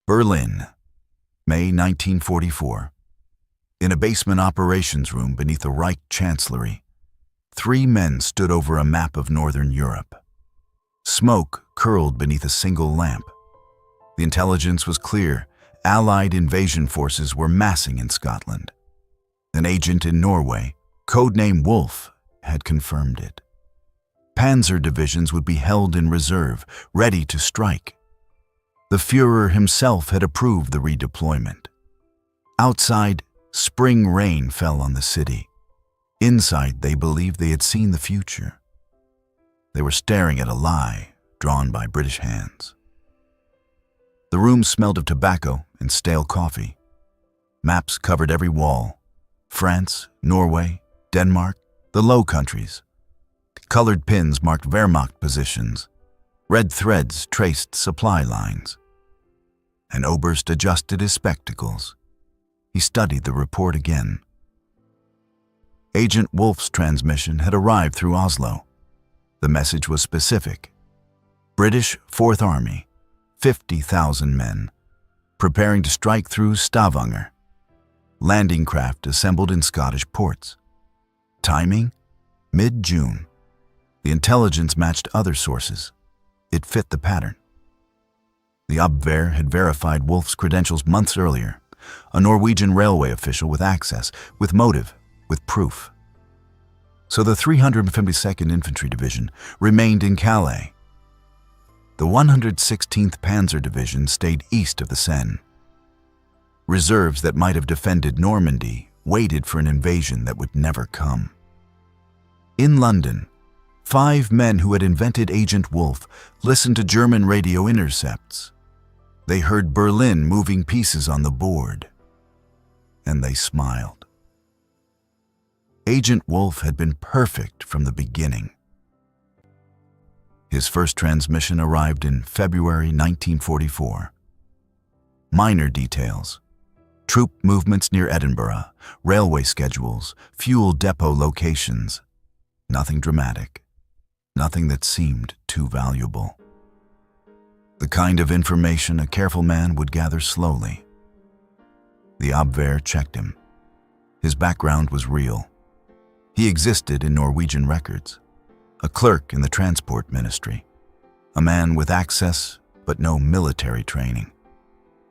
Berlin, May 1944. In a basement operations room beneath the Reich Chancellery, 3 men stood over a map of Northern Europe. Smoke curled beneath a single lamp. The intelligence was clear. Allied invasion forces were massing in Scotland. An agent in Norway, codename Wolf, had confirmed it. Panzer divisions would be held in reserve, ready to strike. The Führer himself had approved the redeployment. Outside, spring rain fell on the city. Inside, they believed they had seen the future. They were staring at a lie drawn by British hands. The room smelled of tobacco and stale coffee. Maps covered every wall. France, Norway, Denmark, the Low Countries. Colored pins marked Wehrmacht positions. Red threads traced supply lines. An Oberst adjusted his spectacles. He studied the report again. Agent Wolf's transmission had arrived through Oslo. The message was specific. British Fourth Army, 50,000 men, preparing to strike through Stavanger. Landing craft assembled in Scottish ports. Timing? Mid-June. The intelligence matched other sources. It fit the pattern. The Abwehr had verified Wolf's credentials months earlier. A Norwegian railway official with access, with motive, with proof. So the 352nd Infantry Division remained in Calais. The 116th Panzer Division stayed east of the Seine. Reserves that might have defended Normandy waited for an invasion that would never come. In London, 5 men who had invented Agent Wolf listened to German radio intercepts. They heard Berlin moving pieces on the board, and they smiled. Agent Wolf had been perfect from the beginning. His first transmission arrived in February 1944. Minor details: troop movements near Edinburgh, railway schedules, fuel depot locations. Nothing dramatic. Nothing that seemed too valuable. The kind of information a careful man would gather slowly. The Abwehr checked him. His background was real. He existed in Norwegian records. A clerk in the transport ministry. A man with access but no military training.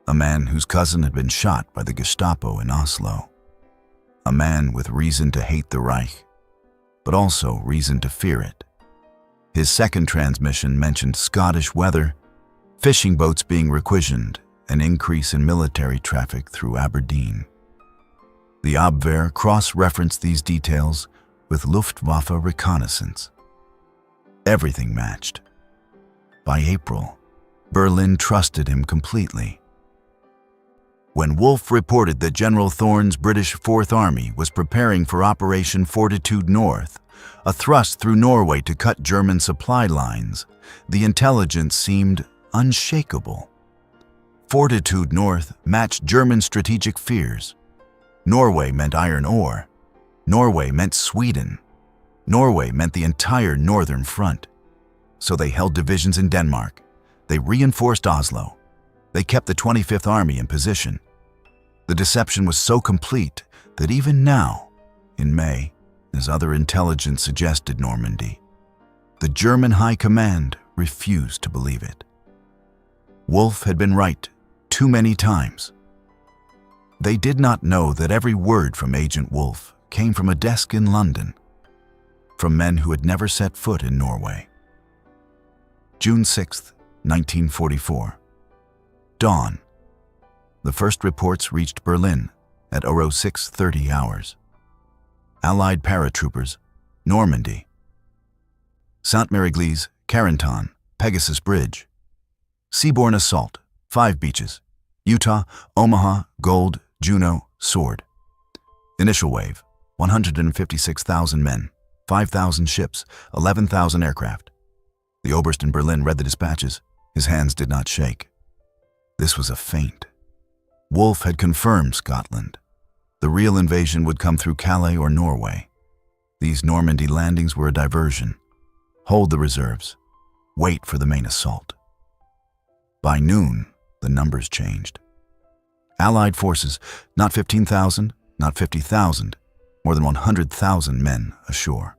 A man whose cousin had been shot by the Gestapo in Oslo. A man with reason to hate the Reich, but also reason to fear it. His second transmission mentioned Scottish weather, fishing boats being requisitioned, an increase in military traffic through Aberdeen. The Abwehr cross-referenced these details with Luftwaffe reconnaissance. Everything matched. By April, Berlin trusted him completely. When Wolf reported that General Thorn's British Fourth Army was preparing for Operation Fortitude North, a thrust through Norway to cut German supply lines, the intelligence seemed unshakable. Fortitude North matched German strategic fears. Norway meant iron ore. Norway meant Sweden. Norway meant the entire northern front. So they held divisions in Denmark. They reinforced Oslo. They kept the 25th Army in position. The deception was so complete that even now, in May, as other intelligence suggested Normandy, the German High Command refused to believe it. Wolf had been right too many times. They did not know that every word from Agent Wolf came from a desk in London, from men who had never set foot in Norway. June 6, 1944. Dawn. The first reports reached Berlin at 06:30 hours. Allied paratroopers, Normandy. Saint-Mère-Église, Carenton, Pegasus Bridge. Seaborne assault, 5 beaches. Utah, Omaha, Gold, Juno, Sword. Initial wave, 156,000 men, 5,000 ships, 11,000 aircraft. The Oberst in Berlin read the dispatches. His hands did not shake. This was a feint. Wolf had confirmed Scotland. The real invasion would come through Calais or Norway. These Normandy landings were a diversion. Hold the reserves. Wait for the main assault. By noon, the numbers changed. Allied forces, not 15,000, not 50,000, more than 100,000 men ashore.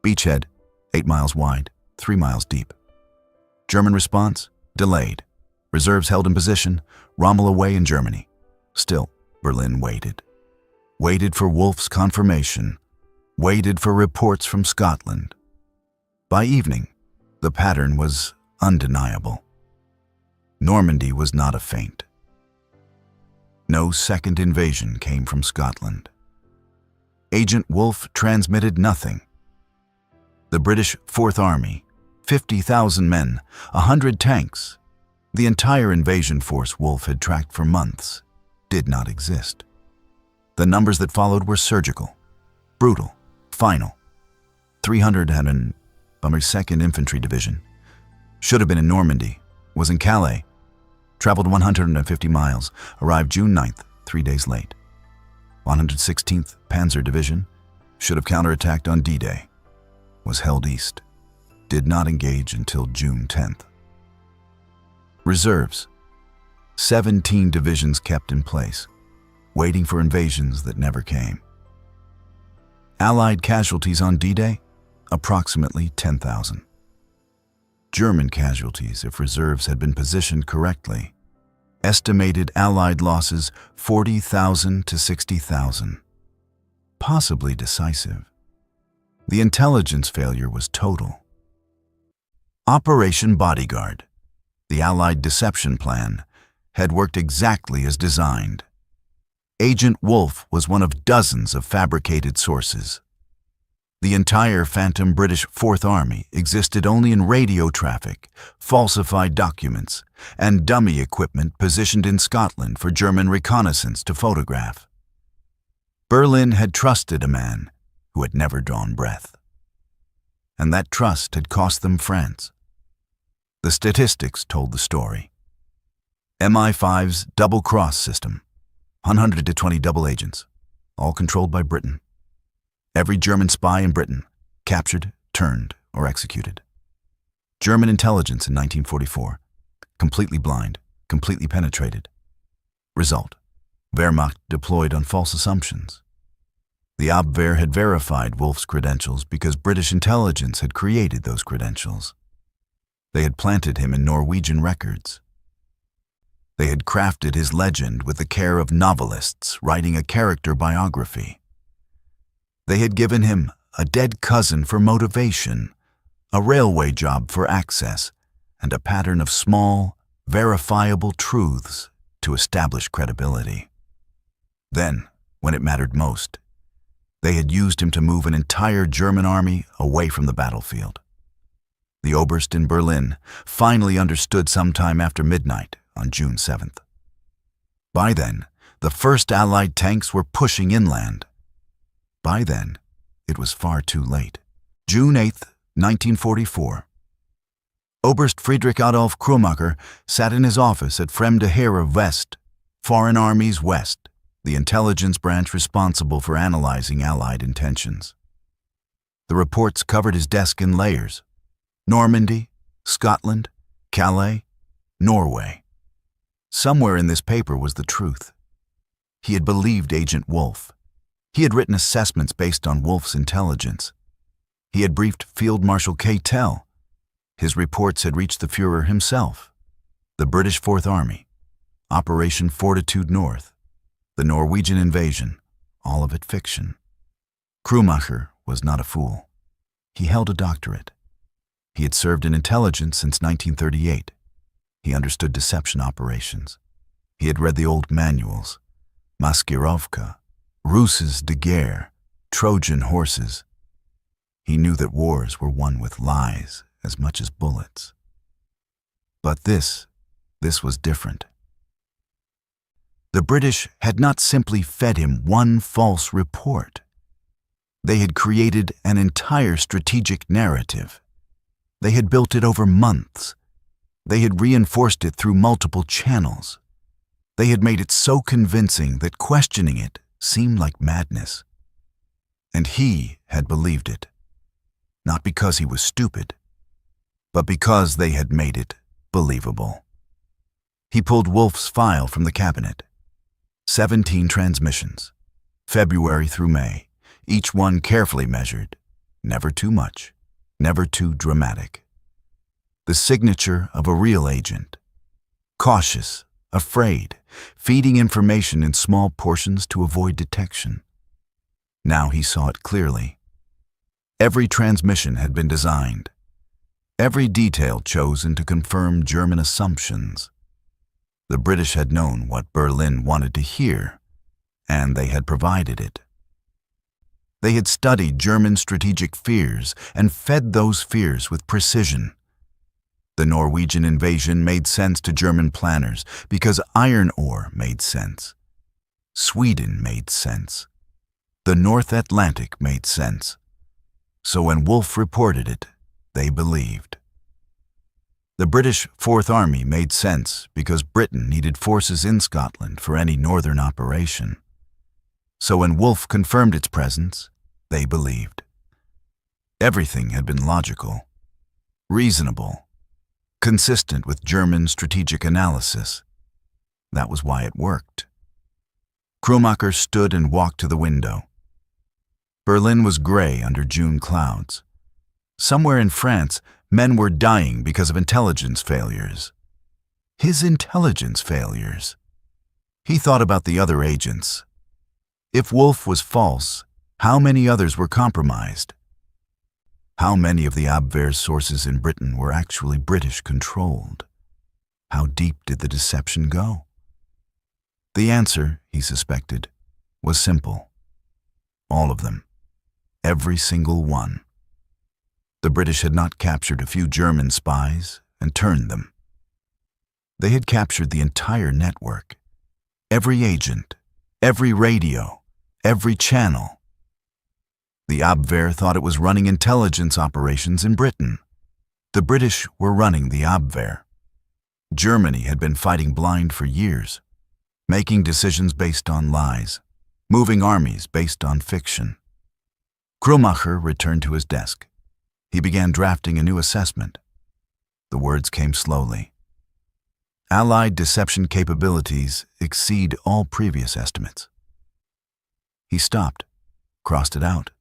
Beachhead, 8 miles wide, 3 miles deep. German response, delayed. Reserves held in position, Rommel away in Germany. Still, Berlin waited. Waited for Wolfe's confirmation, waited for reports from Scotland. By evening, the pattern was undeniable. Normandy was not a feint. No second invasion came from Scotland. Agent Wolfe transmitted nothing. The British Fourth Army, 50,000 men, 100 tanks, the entire invasion force Wolfe had tracked for months, did not exist. The numbers that followed were surgical, brutal, final. 300 had an 2nd Infantry Division. Should have been in Normandy, was in Calais, traveled 150 miles, arrived June 9th, 3 days late. 116th Panzer Division, should have counterattacked on D-Day, was held east, did not engage until June 10th. Reserves, 17 divisions kept in place, waiting for invasions that never came. Allied casualties on D-Day, approximately 10,000. German casualties, if reserves had been positioned correctly, estimated Allied losses 40,000 to 60,000. Possibly decisive. The intelligence failure was total. Operation Bodyguard, the Allied deception plan, had worked exactly as designed. Agent Wolfe was one of dozens of fabricated sources. The entire phantom British Fourth Army existed only in radio traffic, falsified documents, and dummy equipment positioned in Scotland for German reconnaissance to photograph. Berlin had trusted a man who had never drawn breath. And that trust had cost them France. The statistics told the story. MI5's double-cross system, 120 double agents, all controlled by Britain. Every German spy in Britain, captured, turned, or executed. German intelligence in 1944, completely blind, completely penetrated. Result, Wehrmacht deployed on false assumptions. The Abwehr had verified Wolfe's credentials because British intelligence had created those credentials. They had planted him in Norwegian records. They had crafted his legend with the care of novelists writing a character biography. They had given him a dead cousin for motivation, a railway job for access, and a pattern of small, verifiable truths to establish credibility. Then, when it mattered most, they had used him to move an entire German army away from the battlefield. The Oberst in Berlin finally understood sometime after midnight on June 7th. By then, the first Allied tanks were pushing inland. By then, it was far too late. June 8th, 1944. Oberst Friedrich Adolf Krummacher sat in his office at Fremde Heere West, Foreign Armies West, the intelligence branch responsible for analyzing Allied intentions. The reports covered his desk in layers: Normandy, Scotland, Calais, Norway. Somewhere in this paper was the truth. He had believed Agent Wolfe. He had written assessments based on Wolfe's intelligence. He had briefed Field Marshal Keitel. His reports had reached the Führer himself. The British Fourth Army, Operation Fortitude North, the Norwegian invasion, all of it fiction. Krummacher was not a fool. He held a doctorate. He had served in intelligence since 1938. He understood deception operations. He had read the old manuals, Maskirovka, Russes de guerre, Trojan horses. He knew that wars were won with lies as much as bullets. But this was different. The British had not simply fed him one false report. They had created an entire strategic narrative. They had built it over months. They had reinforced it through multiple channels. They had made it so convincing that questioning it seemed like madness. And he had believed it, not because he was stupid, but because they had made it believable. He pulled Wolf's file from the cabinet. 17 transmissions, February through May, each one carefully measured, never too much, never too dramatic. The signature of a real agent. Cautious, afraid, feeding information in small portions to avoid detection. Now he saw it clearly. Every transmission had been designed. Every detail chosen to confirm German assumptions. The British had known what Berlin wanted to hear, and they had provided it. They had studied German strategic fears and fed those fears with precision. The Norwegian invasion made sense to German planners because iron ore made sense. Sweden made sense. The North Atlantic made sense. So when Wolf reported it, they believed. The British Fourth Army made sense because Britain needed forces in Scotland for any northern operation. So when Wolf confirmed its presence, they believed. Everything had been logical, reasonable, consistent with German strategic analysis. That was why it worked. Krummacher stood and walked to the window. Berlin was gray under June clouds. Somewhere in France, men were dying because of intelligence failures. His intelligence failures. He thought about the other agents. If Wolf was false, how many others were compromised? How many of the Abwehr's sources in Britain were actually British-controlled? How deep did the deception go? The answer, he suspected, was simple. All of them. Every single one. The British had not captured a few German spies and turned them. They had captured the entire network. Every agent, every radio, every channel. The Abwehr thought it was running intelligence operations in Britain. The British were running the Abwehr. Germany had been fighting blind for years, making decisions based on lies, moving armies based on fiction. Krummacher returned to his desk. He began drafting a new assessment. The words came slowly. Allied deception capabilities exceed all previous estimates. He stopped, crossed it out.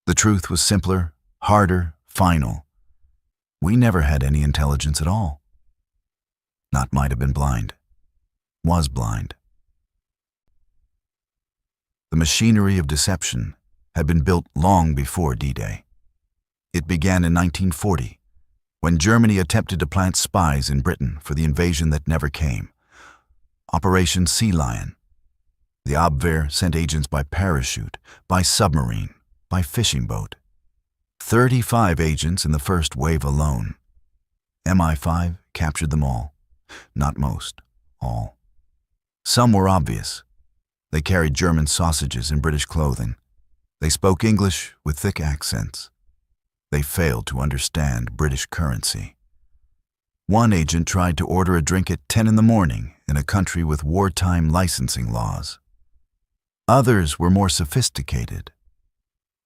The truth was simpler, harder, final. We never had any intelligence at all. Not might have been blind. Was blind. The machinery of deception had been built long before D-Day. It began in 1940, when Germany attempted to plant spies in Britain for the invasion that never came. Operation Sea Lion. The Abwehr sent agents by parachute, by submarine, by fishing boat. 35 agents in the first wave alone. MI5 captured them all. Not most, all. Some were obvious. They carried German sausages in British clothing. They spoke English with thick accents. They failed to understand British currency. One agent tried to order a drink at 10 in the morning in a country with wartime licensing laws. Others were more sophisticated.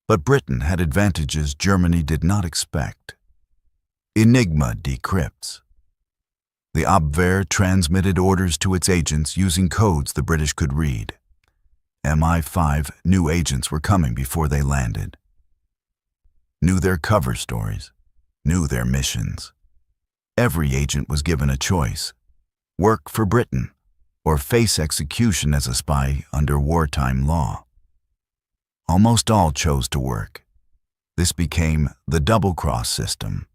But Britain had advantages Germany did not expect. Enigma decrypts. The Abwehr transmitted orders to its agents using codes the British could read. MI5 knew agents were coming before they landed. Knew their cover stories, knew their missions. Every agent was given a choice: work for Britain or face execution as a spy under wartime law. Almost all chose to work. This became the double-cross system.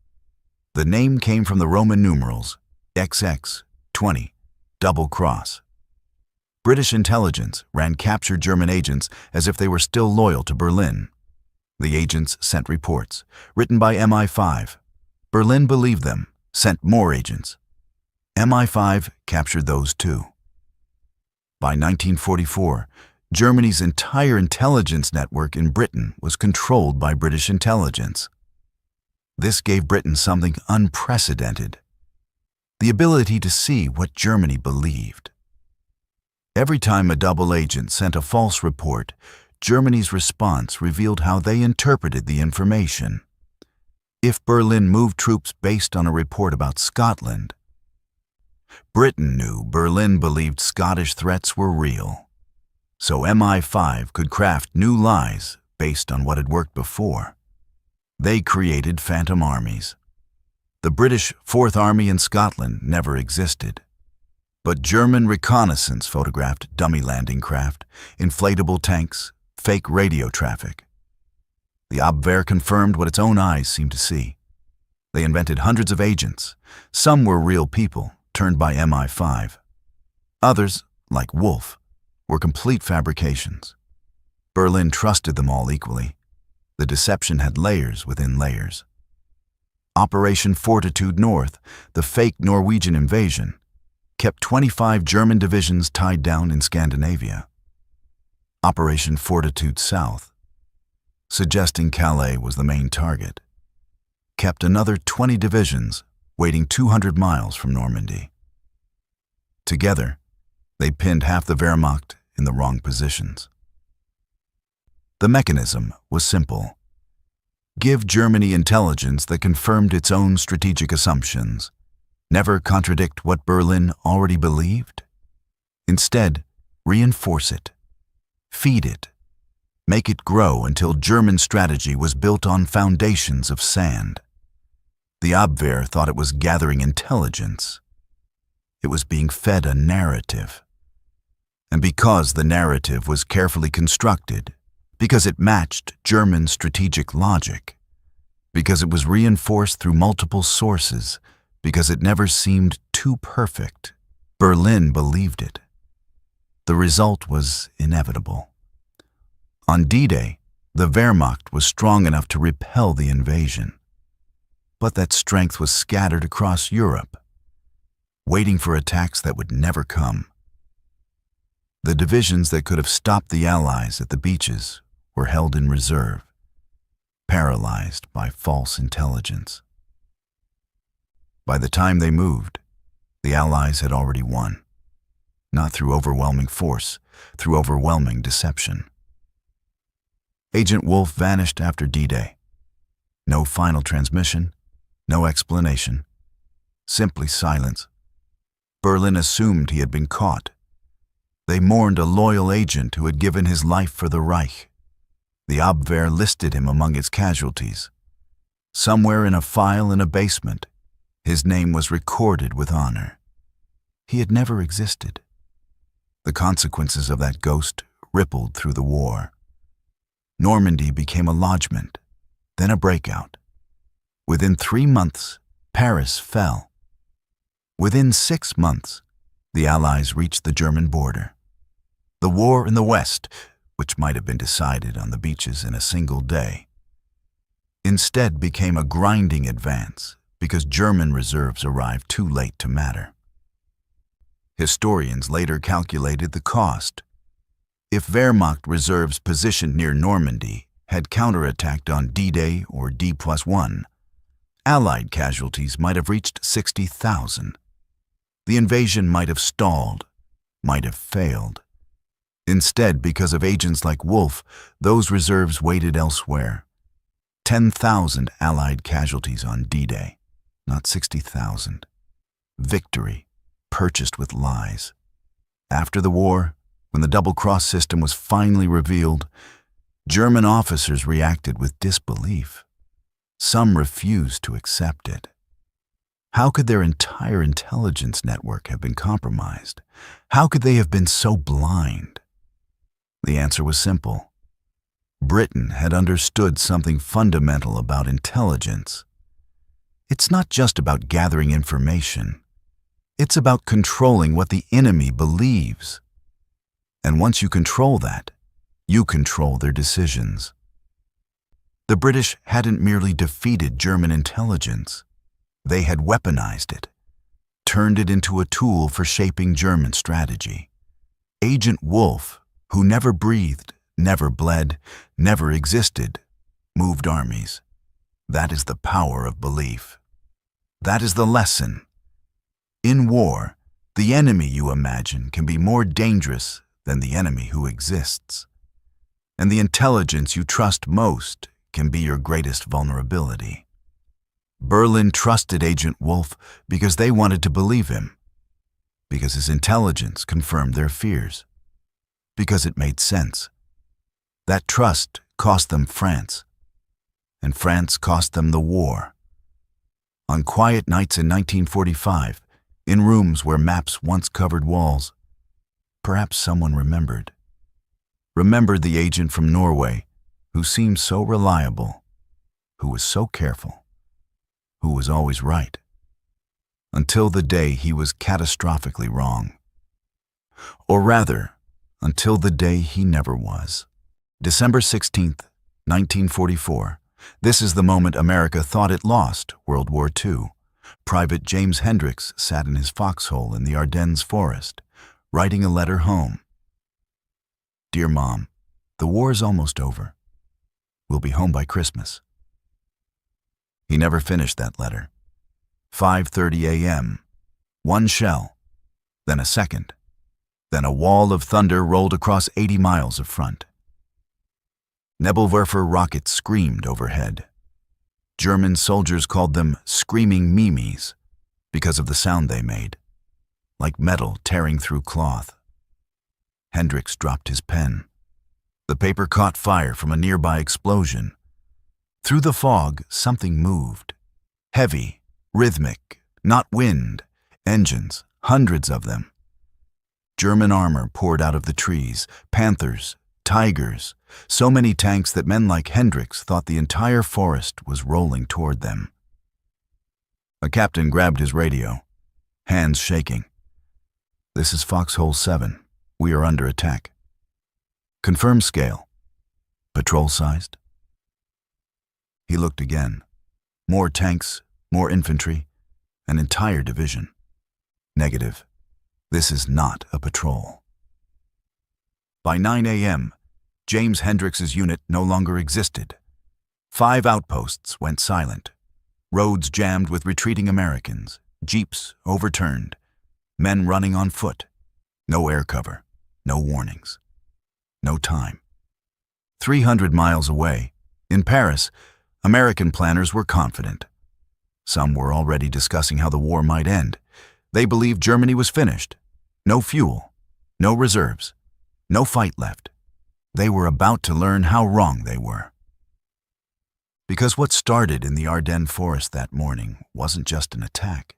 The name came from the Roman numerals XX, 20, double cross. British intelligence ran captured German agents as if they were still loyal to Berlin. The agents sent reports, written by MI5. Berlin believed them, sent more agents. MI5 captured those too. By 1944, Germany's entire intelligence network in Britain was controlled by British intelligence. This gave Britain something unprecedented: the ability to see what Germany believed. Every time a double agent sent a false report, Germany's response revealed how they interpreted the information. If Berlin moved troops based on a report about Scotland, Britain knew Berlin believed Scottish threats were real. So MI5 could craft new lies based on what had worked before. They created phantom armies. The British Fourth Army in Scotland never existed. But German reconnaissance photographed dummy landing craft, inflatable tanks, fake radio traffic. The Abwehr confirmed what its own eyes seemed to see. They invented hundreds of agents. Some were real people, turned by MI5. Others, like Wolf, were complete fabrications. Berlin trusted them all equally. The deception had layers within layers. Operation Fortitude North, the fake Norwegian invasion, kept 25 German divisions tied down in Scandinavia. Operation Fortitude South, suggesting Calais was the main target, kept another 20 divisions waiting 200 miles from Normandy. Together, they pinned half the Wehrmacht in the wrong positions. The mechanism was simple. Give Germany intelligence that confirmed its own strategic assumptions. Never contradict what Berlin already believed. Instead, reinforce it. Feed it. Make it grow until German strategy was built on foundations of sand. The Abwehr thought it was gathering intelligence. It was being fed a narrative. And because the narrative was carefully constructed, because it matched German strategic logic, because it was reinforced through multiple sources, because it never seemed too perfect, Berlin believed it. The result was inevitable. On D-Day, the Wehrmacht was strong enough to repel the invasion. But that strength was scattered across Europe, waiting for attacks that would never come. The divisions that could have stopped the Allies at the beaches were held in reserve, paralyzed by false intelligence. By the time they moved, the Allies had already won, not through overwhelming force, through overwhelming deception. Agent Wolf vanished after D-Day. No final transmission, no explanation, simply silence. Berlin assumed he had been caught. They mourned a loyal agent who had given his life for the Reich. The Abwehr listed him among its casualties. Somewhere in a file in a basement, his name was recorded with honor. He had never existed. The consequences of that ghost rippled through the war. Normandy became a lodgment, then a breakout. Within 3 months, Paris fell. Within 6 months, the Allies reached the German border. The war in the West, which might have been decided on the beaches in a single day, instead became a grinding advance because German reserves arrived too late to matter. Historians later calculated the cost. If Wehrmacht reserves positioned near Normandy had counterattacked on D-Day or D+1, Allied casualties might have reached 60,000. The invasion might have stalled, might have failed. Instead, because of agents like Wolf, those reserves waited elsewhere. 10,000 Allied casualties on D-Day, not 60,000. Victory, purchased with lies. After the war, when the double-cross system was finally revealed, German officers reacted with disbelief. Some refused to accept it. How could their entire intelligence network have been compromised? How could they have been so blind? The answer was simple. Britain had understood something fundamental about intelligence. It's not just about gathering information. It's about controlling what the enemy believes. And once you control that, you control their decisions. The British hadn't merely defeated German intelligence. They had weaponized it, turned it into a tool for shaping German strategy. Agent Wolf, who never breathed, never bled, never existed, moved armies. That is the power of belief. That is the lesson. In war, the enemy you imagine can be more dangerous than the enemy who exists. And the intelligence you trust most can be your greatest vulnerability. Berlin trusted Agent Wolf because they wanted to believe him. Because his intelligence confirmed their fears. Because it made sense. That trust cost them France, and France cost them the war. On quiet nights in 1945, in rooms where maps once covered walls, perhaps someone remembered the agent from Norway who seemed so reliable, who was so careful, who was always right, until the day he was catastrophically wrong. Or rather, until the day he never was. December 16th, 1944. This is the moment America thought it lost World War II. Private James Hendricks sat in his foxhole in the Ardennes forest, writing a letter home. Dear Mom, the war is almost over. We'll be home by Christmas. He never finished that letter. 5:30 a.m. One shell, then a second, then a wall of thunder rolled across 80 miles of front. Nebelwerfer rockets screamed overhead. German soldiers called them screaming mimes because of the sound they made, like metal tearing through cloth. Hendricks dropped his pen. The paper caught fire from a nearby explosion. Through the fog, something moved. Heavy, rhythmic, not wind, engines, hundreds of them. German armor poured out of the trees, panthers, tigers, so many tanks that men like Hendricks thought the entire forest was rolling toward them. A captain grabbed his radio, hands shaking. This is Foxhole 7. We are under attack. Confirm scale. Patrol-sized? He looked again. More tanks, more infantry, an entire division. Negative. This is not a patrol. By 9 a.m., James Hendricks's unit no longer existed. 5 outposts went silent. Roads jammed with retreating Americans, jeeps overturned, men running on foot. No air cover, no warnings, no time. 300 miles away, in Paris, American planners were confident. Some were already discussing how the war might end. They believed Germany was finished. No fuel, no reserves, no fight left. They were about to learn how wrong they were. Because what started in the Ardennes forest that morning wasn't just an attack.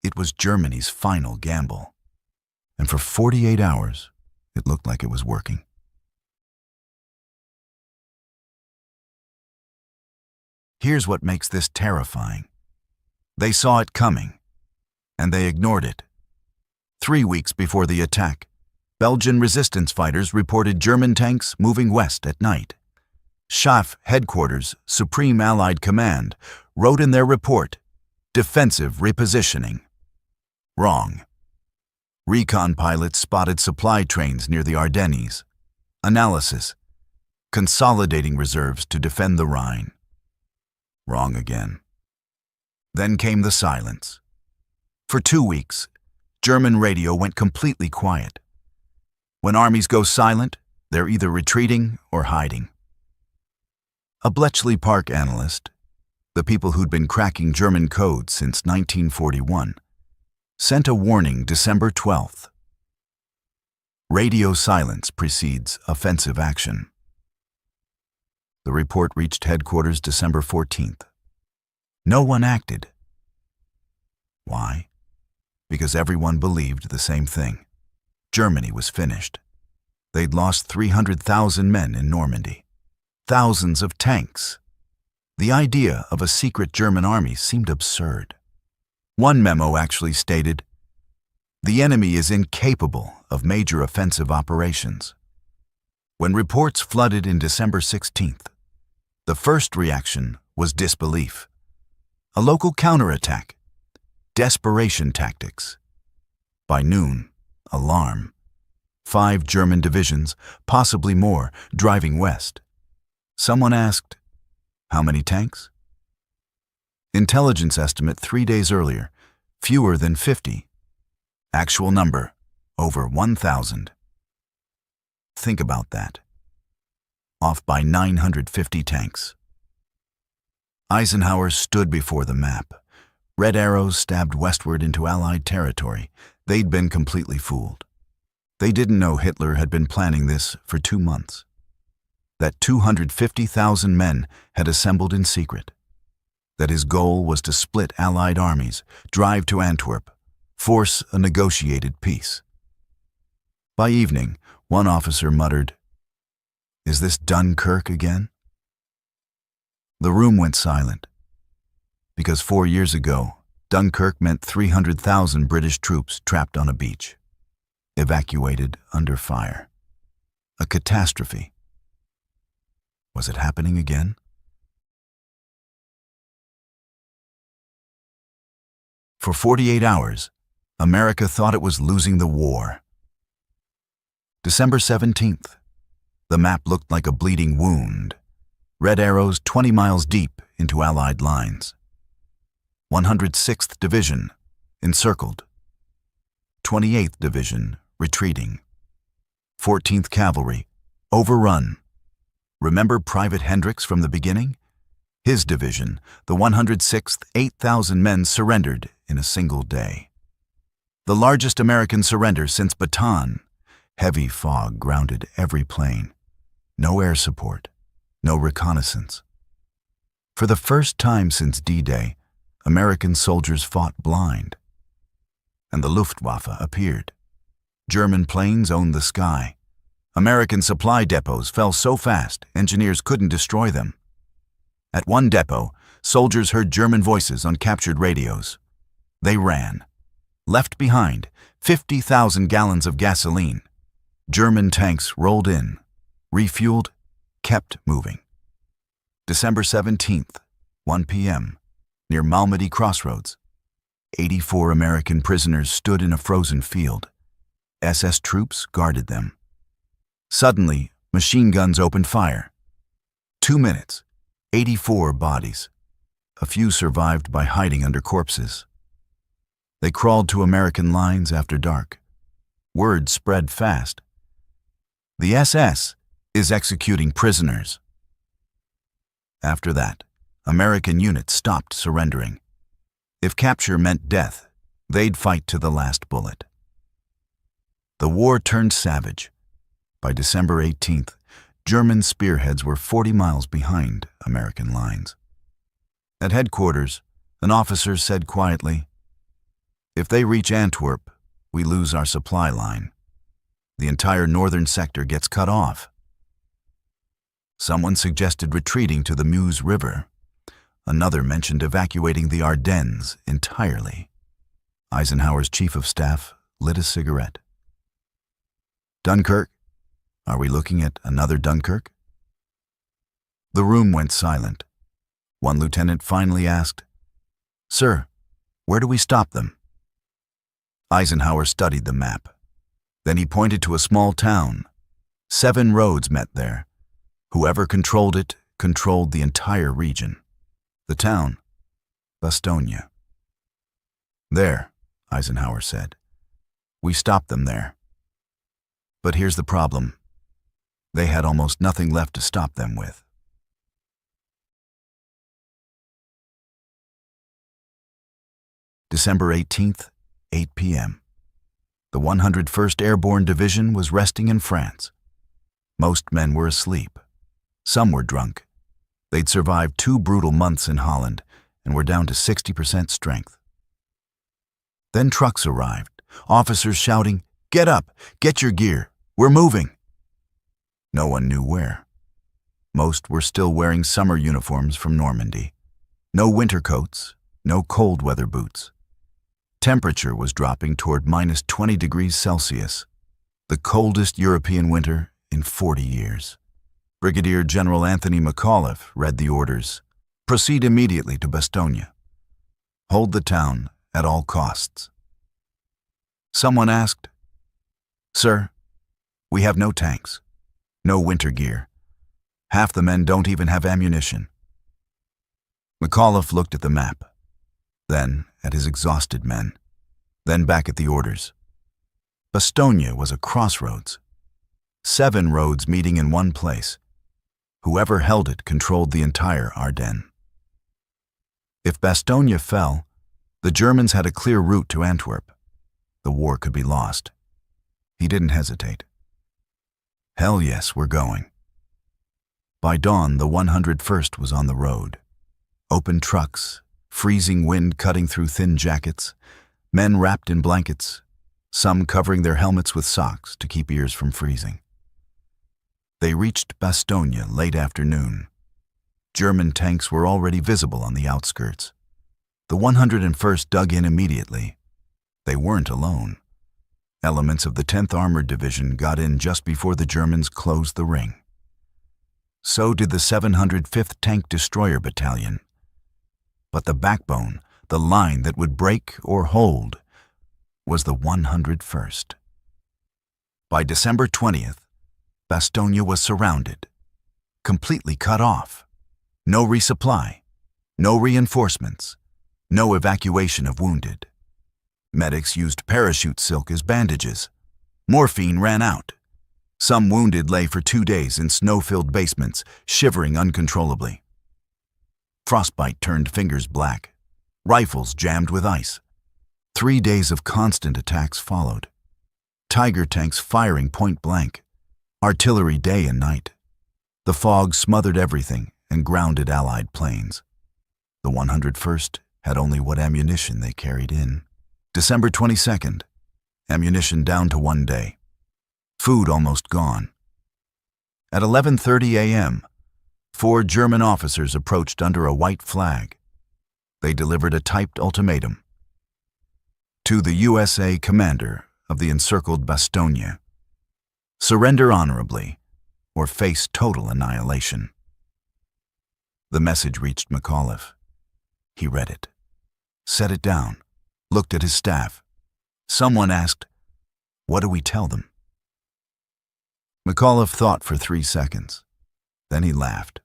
It was Germany's final gamble. And for 48 hours, it looked like it was working. Here's what makes this terrifying. They saw it coming, and they ignored it. 3 weeks before the attack, Belgian resistance fighters reported German tanks moving west at night. SHAF Headquarters, Supreme Allied Command, wrote in their report, defensive repositioning. Wrong. Recon pilots spotted supply trains near the Ardennes. Analysis. Consolidating reserves to defend the Rhine. Wrong again. Then came the silence. For 2 weeks, German radio went completely quiet. When armies go silent, they're either retreating or hiding. A Bletchley Park analyst, the people who'd been cracking German code since 1941, sent a warning December 12th. Radio silence precedes offensive action. The report reached headquarters December 14th. No one acted. Why? Because everyone believed the same thing. Germany was finished. They'd lost 300,000 men in Normandy. Thousands of tanks. The idea of a secret German army seemed absurd. One memo actually stated, "The enemy is incapable of major offensive operations." When reports flooded in December 16th, the first reaction was disbelief. A local counterattack. Desperation tactics. By noon, alarm. 5 German divisions, possibly more, driving west. Someone asked, how many tanks? Intelligence estimate 3 days earlier, fewer than 50. Actual number, over 1,000. Think about that. Off by 950 tanks. Eisenhower stood before the map. Red arrows stabbed westward into Allied territory. They'd been completely fooled. They didn't know Hitler had been planning this for 2 months. That 250,000 men had assembled in secret. That his goal was to split Allied armies, drive to Antwerp, force a negotiated peace. By evening, one officer muttered, "Is this Dunkirk again?" The room went silent, because 4 years ago, Dunkirk meant 300,000 British troops trapped on a beach, evacuated under fire. A catastrophe. Was it happening again? For 48 hours, America thought it was losing the war. December 17th. The map looked like a bleeding wound. Red arrows 20 miles deep into Allied lines. 106th Division, encircled. 28th Division, retreating. 14th Cavalry, overrun. Remember Private Hendricks from the beginning? His division, the 106th, 8,000 men surrendered in a single day. The largest American surrender since Bataan. Heavy fog grounded every plane. No air support, no reconnaissance. For the first time since D-Day, American soldiers fought blind. And the Luftwaffe appeared. German planes owned the sky. American supply depots fell so fast, engineers couldn't destroy them. At one depot, soldiers heard German voices on captured radios. They ran. Left behind 50,000 gallons of gasoline. German tanks rolled in, refueled, kept moving. December 17th, 1 p.m., near Malmedy Crossroads. 84 American prisoners stood in a frozen field. SS troops guarded them. Suddenly, machine guns opened fire. 2 minutes, 84 bodies. A few survived by hiding under corpses. They crawled to American lines after dark. Word spread fast. The SS is executing prisoners. After that, American units stopped surrendering. If capture meant death, they'd fight to the last bullet. The war turned savage. By December 18th, German spearheads were 40 miles behind American lines. At headquarters, an officer said quietly, "If they reach Antwerp, we lose our supply line. The entire northern sector gets cut off." Someone suggested retreating to the Meuse River. Another mentioned evacuating the Ardennes entirely. Eisenhower's chief of staff lit a cigarette. "Dunkirk? Are we looking at another Dunkirk?" The room went silent. One lieutenant finally asked, "Sir, where do we stop them?" Eisenhower studied the map. Then he pointed to a small town. 7 roads met there. Whoever controlled it controlled the entire region. The town, Bastogne. "There," Eisenhower said. "We stopped them there. But here's the problem. They had almost nothing left to stop them with." December 18th, 8 p.m. The 101st Airborne Division was resting in France. Most men were asleep. Some were drunk. They'd survived 2 brutal months in Holland and were down to 60% strength. Then trucks arrived, officers shouting, "Get up! Get your gear! We're moving!" No one knew where. Most were still wearing summer uniforms from Normandy. No winter coats, no cold weather boots. Temperature was dropping toward minus 20 degrees Celsius, the coldest European winter in 40 years. Brigadier General Anthony McAuliffe read the orders. "Proceed immediately to Bastogne. Hold the town at all costs." Someone asked, "Sir, we have no tanks, no winter gear. Half the men don't even have ammunition." McAuliffe looked at the map, then at his exhausted men, then back at the orders. Bastogne was a crossroads. 7 roads meeting in one place. Whoever held it controlled the entire Ardennes. If Bastogne fell, the Germans had a clear route to Antwerp. the war could be lost. He didn't hesitate. Hell yes, we're going. By dawn, the 101st was on the road. Open trucks, freezing wind cutting through thin jackets, men wrapped in blankets, some covering their helmets with socks to keep ears from freezing. They reached Bastogne late afternoon. German tanks were already visible on the outskirts. The 101st dug in immediately. They weren't alone. Elements of the 10th Armored Division got in just before the Germans closed the ring. So did the 705th Tank Destroyer Battalion. But the backbone, the line that would break or hold, was the 101st. By December 20th, Bastogne was surrounded, completely cut off. No resupply, no reinforcements, no evacuation of wounded. Medics used parachute silk as bandages. Morphine ran out. Some wounded lay for 2 days in snow-filled basements, shivering uncontrollably. Frostbite turned fingers black. Rifles jammed with ice. 3 days of constant attacks followed. Tiger tanks firing point blank. Artillery day and night. The fog smothered everything and grounded Allied planes. The 101st had only what ammunition they carried in. December 22nd, ammunition down to 1 day. Food almost gone. At 11:30 a.m., 4 German officers approached under a white flag. They delivered a typed ultimatum. To the USA commander of the encircled Bastogne, surrender honorably or face total annihilation. The message reached McAuliffe. He read it, set it down, looked at his staff. Someone asked, "What do we tell them?" McAuliffe thought for 3 seconds. Then he laughed.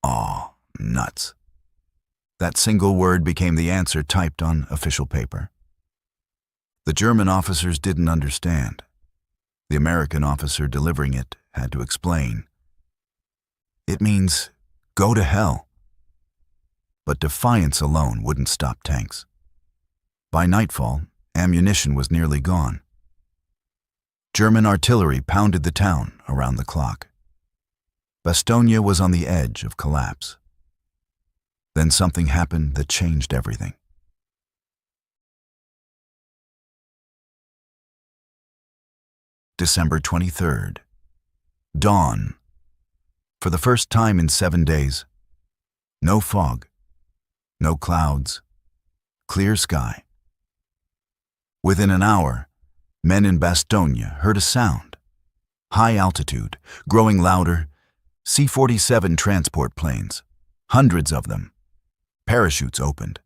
Aw, nuts. That single word became the answer typed on official paper. The German officers didn't understand. The American officer delivering it had to explain. It means, go to hell. But defiance alone wouldn't stop tanks. By nightfall, ammunition was nearly gone. German artillery pounded the town around the clock. Bastogne was on the edge of collapse. Then something happened that changed everything. December 23rd. Dawn. For the first time in 7 days, no fog, no clouds, clear sky. Within an hour, men in Bastogne heard a sound. High altitude, growing louder, C-47 transport planes, hundreds of them. Parachutes opened.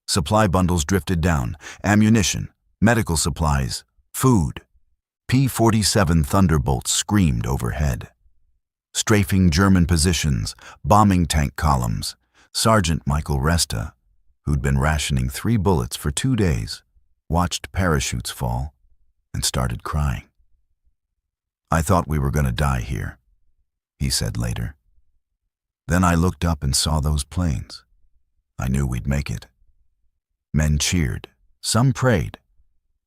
Supply bundles drifted down, ammunition, medical supplies, food. P-47 Thunderbolts screamed overhead. Strafing German positions, bombing tank columns, Sergeant Michael Resta, who'd been rationing 3 bullets for 2 days, watched parachutes fall and started crying. "I thought we were going to die here," he said later. "Then I looked up and saw those planes. I knew we'd make it." Men cheered, some prayed,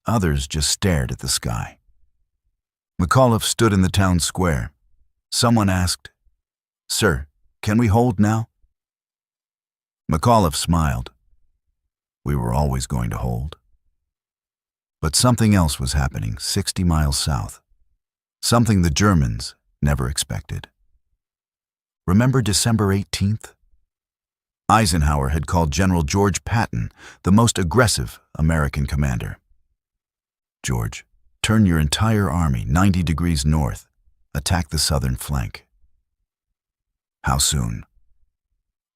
others just stared at the sky. McAuliffe stood in the town square. Someone asked, "Sir, can we hold now?" McAuliffe smiled. We were always going to hold. But something else was happening 60 miles south. Something the Germans never expected. Remember December 18th? Eisenhower had called General George Patton the most aggressive American commander. "George, turn your entire army 90 degrees north, attack the southern flank." "How soon?"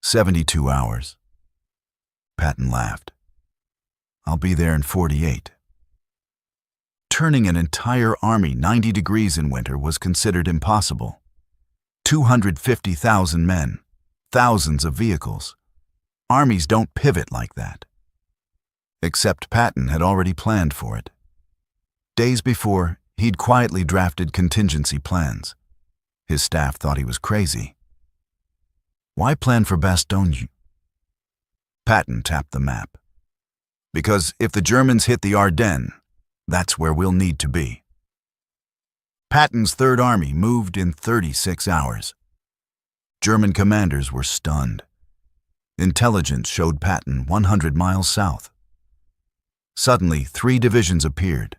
72 hours. Patton laughed. "I'll be there in 48. Turning an entire army 90 degrees in winter was considered impossible. 250,000 men, thousands of vehicles. Armies don't pivot like that. Except Patton had already planned for it. Days before, he'd quietly drafted contingency plans. His staff thought he was crazy. Why plan for Bastogne? Patton tapped the map. "Because if the Germans hit the Ardennes, That's where we'll need to be. Patton's Third Army moved in 36 hours. German commanders were stunned. Intelligence showed Patton 100 miles south. Suddenly, 3 divisions appeared.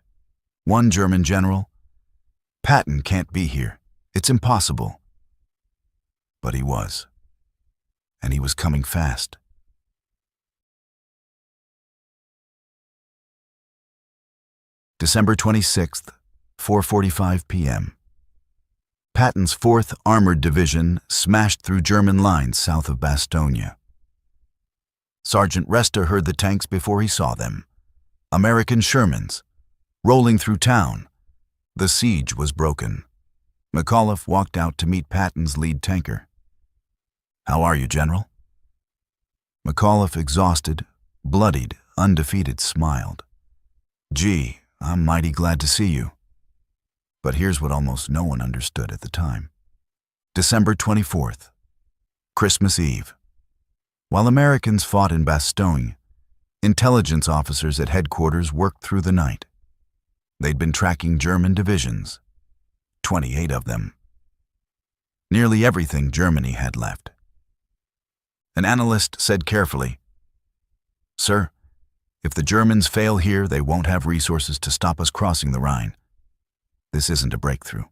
One German general, "Patton can't be here. It's impossible." But he was. And he was coming fast. December 26th, 4:45 p.m. Patton's 4th Armored Division smashed through German lines south of Bastogne. Sergeant Resta heard the tanks before he saw them. American Shermans, rolling through town. The siege was broken. McAuliffe walked out to meet Patton's lead tanker. "How are you, General?" McAuliffe, exhausted, bloodied, undefeated, smiled. "Gee, I'm mighty glad to see you." But here's what almost no one understood at the time. December 24th, Christmas Eve. While Americans fought in Bastogne, intelligence officers at headquarters worked through the night. They'd been tracking German divisions, 28 of them. Nearly everything Germany had left. An analyst said carefully, "Sir, if the Germans fail here, they won't have resources to stop us crossing the Rhine. This isn't a breakthrough.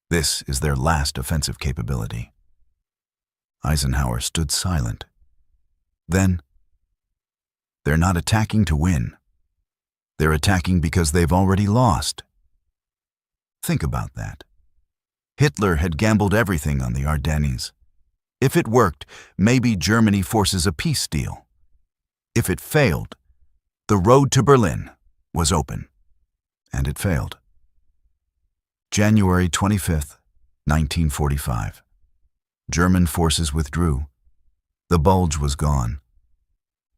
This is their last offensive capability." Eisenhower stood silent. Then, "They're not attacking to win. They're attacking because they've already lost." Think about that. Hitler had gambled everything on the Ardennes. If it worked, maybe Germany forces a peace deal. If it failed, the road to Berlin was open. And it failed. January 25th, 1945. German forces withdrew. The Bulge was gone.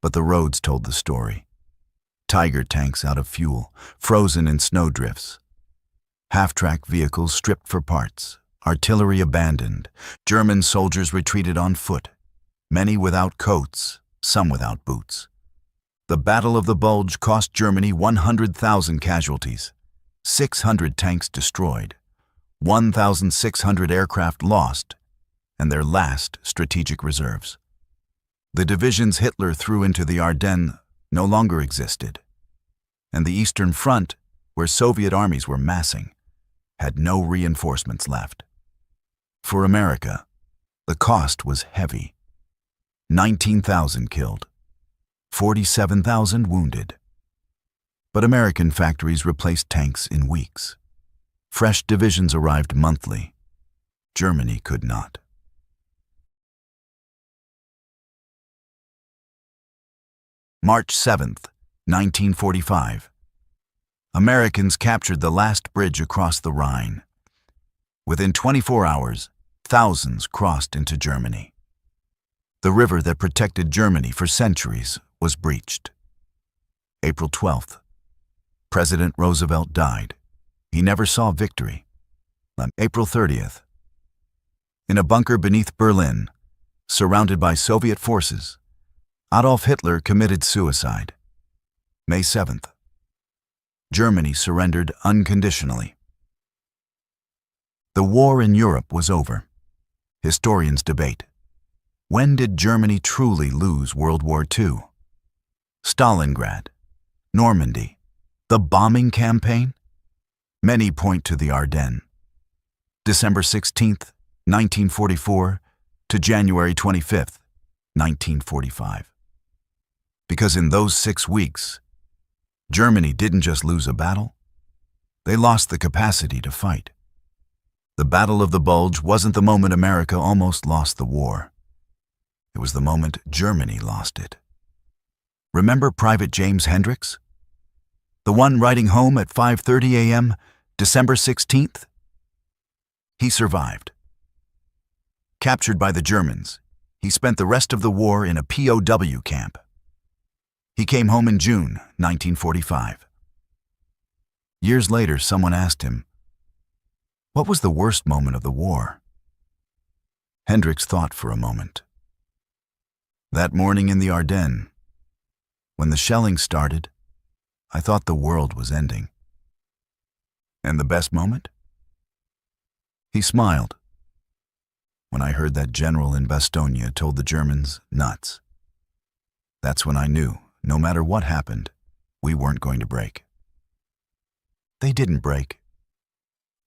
But the roads told the story. Tiger tanks out of fuel, frozen in snowdrifts. Half-track vehicles stripped for parts. Artillery abandoned. German soldiers retreated on foot. Many without coats, some without boots. The Battle of the Bulge cost Germany 100,000 casualties. 600 tanks destroyed. 1,600 aircraft lost. And their last strategic reserves. The divisions Hitler threw into the Ardennes no longer existed, and the Eastern Front, where Soviet armies were massing, had no reinforcements left. For America, the cost was heavy. 19,000 killed, 47,000 wounded. But American factories replaced tanks in weeks. Fresh divisions arrived monthly. Germany could not. March 7th, 1945. Americans captured the last bridge across the Rhine. Within 24 hours, thousands crossed into Germany. The river that protected Germany for centuries was breached. April 12th. President Roosevelt died. He never saw victory. April 30th. In a bunker beneath Berlin, surrounded by Soviet forces, Adolf Hitler committed suicide. May 7th. Germany surrendered unconditionally. The war in Europe was over. Historians debate. When did Germany truly lose World War II? Stalingrad, Normandy, the bombing campaign? Many point to the Ardennes. December 16th, 1944 to January 25th, 1945. Because in those 6 weeks, Germany didn't just lose a battle, they lost the capacity to fight. The Battle of the Bulge wasn't the moment America almost lost the war. It was the moment Germany lost it. Remember Private James Hendricks? The one riding home at 5:30 a.m., December 16th? He survived. Captured by the Germans, he spent the rest of the war in a POW camp. He came home in June 1945. Years later, someone asked him, "What was the worst moment of the war?" Hendricks thought for a moment. That morning in the Ardennes, when the shelling started I thought the world was ending. And the best moment? He smiled when I heard that general in Bastogne told the Germans, nuts. That's when I knew, no matter what happened, we weren't going to break. They didn't break.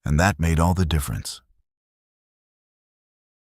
And that made all the difference.